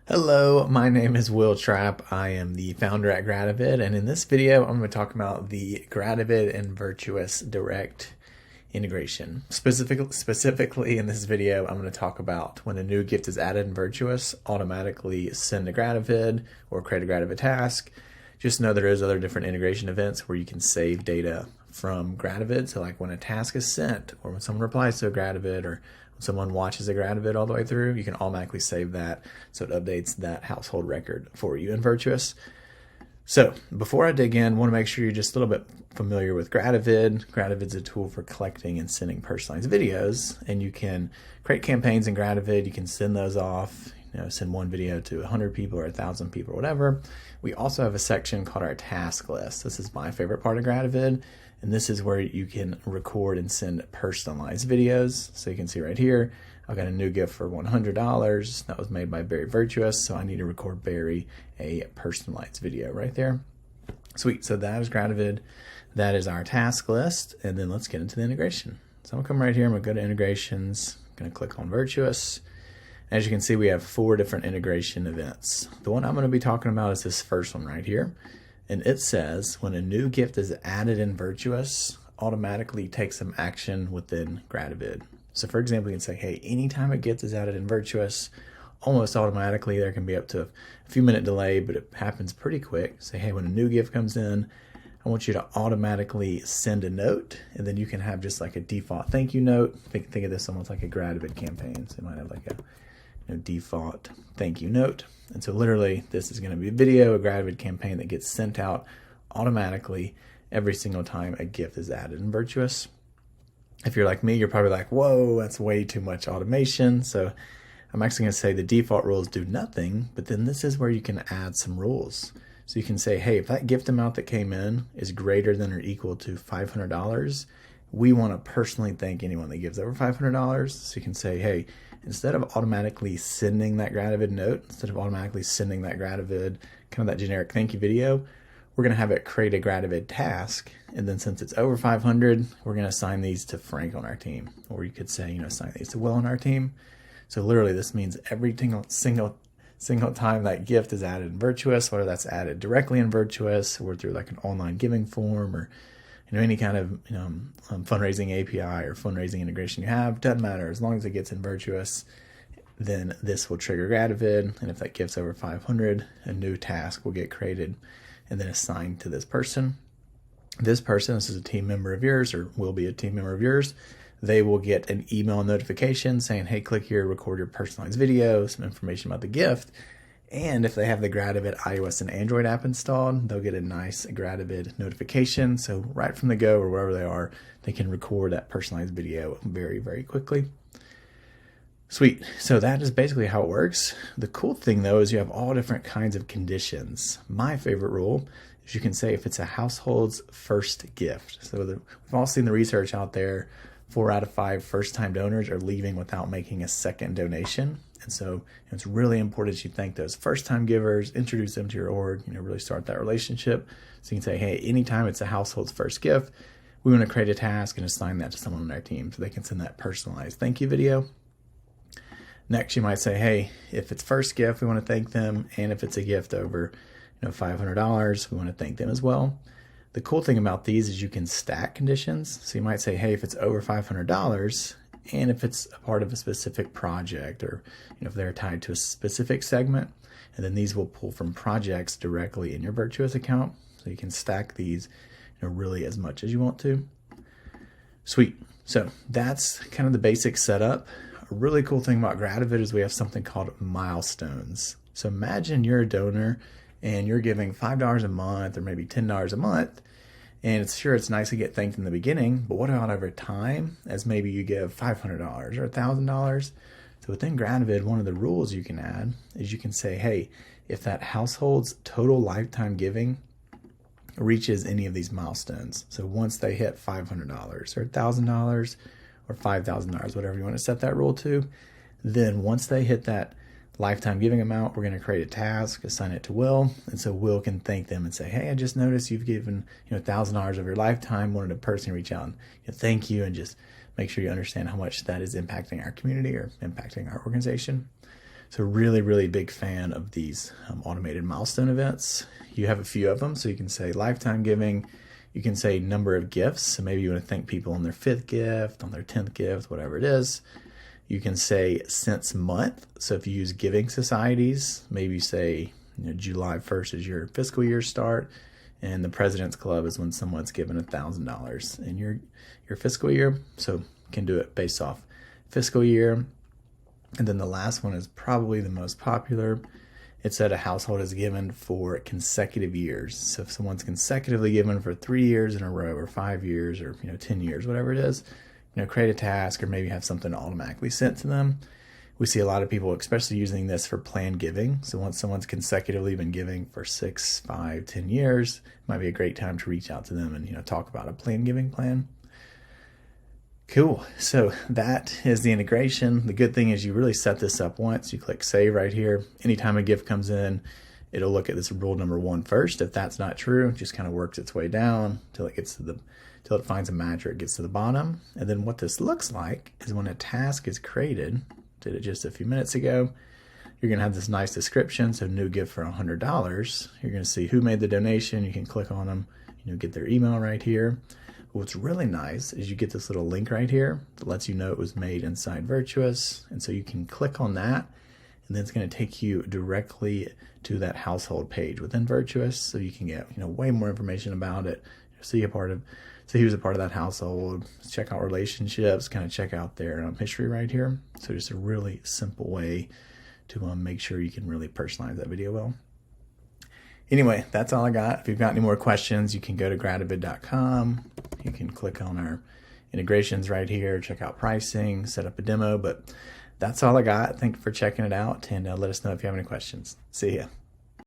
Hello, my name is Will Trapp. I am the founder at Gratavid, and in this video, I'm going to talk about the Gratavid and Virtuous direct integration. Specifically in this video, I'm going to talk about when a new gift is added in Virtuous, automatically send a Gratavid or create a Gratavid task. Just know there is other different integration events where you can save data from Gratavid. So like when a task is sent, or when someone replies to a Gratavid, or when someone watches a Gratavid all the way through, you can automatically save that so it updates that household record for you in Virtuous. So before I dig in, I want to make sure you're just a little bit familiar with Gratavid. Gratavid's a tool for collecting and sending personalized videos, and you can create campaigns in Gratavid. You can send those off, send one video to 100 people or 1,000 people or whatever. We also have a section called our task list. This is my favorite part of Gratavid, and this is where you can record and send personalized videos. So you can see right here, I've got a new gift for $100 that was made by Barry Virtuous, so I need to record Barry a personalized video right there. Sweet, so that is Gratavid. That is our task list, and then let's get into the integration. So I'm gonna come right here, I'm gonna go to integrations, I'm gonna click on Virtuous. As you can see, we have 4 different integration events. The one I'm gonna be talking about is this first one right here. And it says, when a new gift is added in Virtuous, automatically take some action within Gratavid. So for example, you can say, hey, anytime a gift is added in Virtuous, almost automatically, there can be up to a few minute delay, but it happens pretty quick. Say, hey, when a new gift comes in, I want you to automatically send a note, and then you can have just like a default thank you note. Think of this almost like a Gratavid campaign. So it might have like a default thank you note. And so literally this is going to be a video, a Gratavid campaign that gets sent out automatically every single time a gift is added in Virtuous. If you're like me, you're probably like, whoa, that's way too much automation. So I'm actually going to say the default rules do nothing, but then this is where you can add some rules. So you can say, hey, if that gift amount that came in is greater than or equal to $500, we want to personally thank anyone that gives over $500. So you can say, hey, instead of automatically sending that Gratavid note, instead of automatically sending that Gratavid, kind of that generic thank you video, we're going to have it create a Gratavid task. And then since it's over 500, we're going to assign these to Frank on our team. Or you could say, assign these to Will on our team. So literally this means every single time that gift is added in Virtuous, whether that's added directly in Virtuous or through like an online giving form or any kind of fundraising API or fundraising integration you have, doesn't matter. As long as it gets in Virtuous, then this will trigger Gratavid. And if that gift's over 500, a new task will get created and then assigned to this person. This is a team member of yours, or will be a team member of yours. They will get an email notification saying, hey, click here, record your personalized video, some information about the gift. And if they have the Gratavid iOS and Android app installed, they'll get a nice Gratavid notification. So right from the go or wherever they are, they can record that personalized video very, very quickly. Sweet. So that is basically how it works. The cool thing though is you have all different kinds of conditions. My favorite rule is you can say if it's a household's first gift. So we've all seen the research out there. 4 out of 5 first-time donors are leaving without making a second donation. And so it's really important that you thank those first-time givers, introduce them to your org, really start that relationship. So you can say, hey, anytime it's a household's first gift, we want to create a task and assign that to someone on our team so they can send that personalized thank you video. Next, you might say, hey, if it's first gift, we want to thank them. And if it's a gift over $500, we want to thank them as well. The cool thing about these is you can stack conditions. So you might say, hey, if it's over $500 and if it's a part of a specific project or if they're tied to a specific segment, and then these will pull from projects directly in your Virtuous account. So you can stack these really as much as you want to. Sweet. So that's kind of the basic setup. A really cool thing about Gratavid is we have something called milestones. So imagine you're a donor and you're giving $5 a month or maybe $10 a month. And it's nice to get thanked in the beginning, but what about over time as maybe you give $500 or $1,000? So within Gratavid, one of the rules you can add is you can say, hey, if that household's total lifetime giving reaches any of these milestones. So once they hit $500 or $1,000 or $5,000, whatever you want to set that rule to, then once they hit that lifetime giving amount, we're going to create a task, assign it to Will, and so Will can thank them and say, hey, I just noticed you've given $1,000 of your lifetime, wanted a person to reach out and thank you, and just make sure you understand how much that is impacting our community or impacting our organization. So really, really big fan of these automated milestone events. You have a few of them, so you can say lifetime giving. You can say number of gifts. So maybe you want to thank people on their 5th gift, on their 10th gift, whatever it is. You can say since month. So if you use giving societies, maybe you say July 1st is your fiscal year start, and the President's Club is when someone's given $1,000 in your fiscal year. So you can do it based off fiscal year. And then the last one is probably the most popular. It said a household is given for consecutive years. So if someone's consecutively given for 3 years in a row, or 5 years, or 10 years, whatever it is, create a task, or maybe have something automatically sent to them. We see a lot of people, especially using this for planned giving. So once someone's consecutively been giving for 6, 5, 10 years, it might be a great time to reach out to them and talk about a planned giving plan. Cool. So that is the integration. The good thing is you really set this up once. You click save right here. Anytime a gift comes in, it'll look at this rule number 1 first. If that's not true, it just kind of works its way down till it gets to till it finds a match or it gets to the bottom. And then what this looks like is when a task is created, did it just a few minutes ago, you're going to have this nice description. So new gift for $100. You're going to see who made the donation. You can click on them, get their email right here. What's really nice is you get this little link right here that lets you know it was made inside Virtuous. And so you can click on that, and then it's going to take you directly to that household page within Virtuous. So you can get, way more information about it. See he was a part of that household. Check out relationships, kind of check out their history right here. So just a really simple way to make sure you can really personalize that video well. Anyway, that's all I got. If you've got any more questions, you can go to gratavid.com. You can click on our integrations right here, check out pricing, set up a demo. But that's all I got. Thank you for checking it out, and let us know if you have any questions. See ya.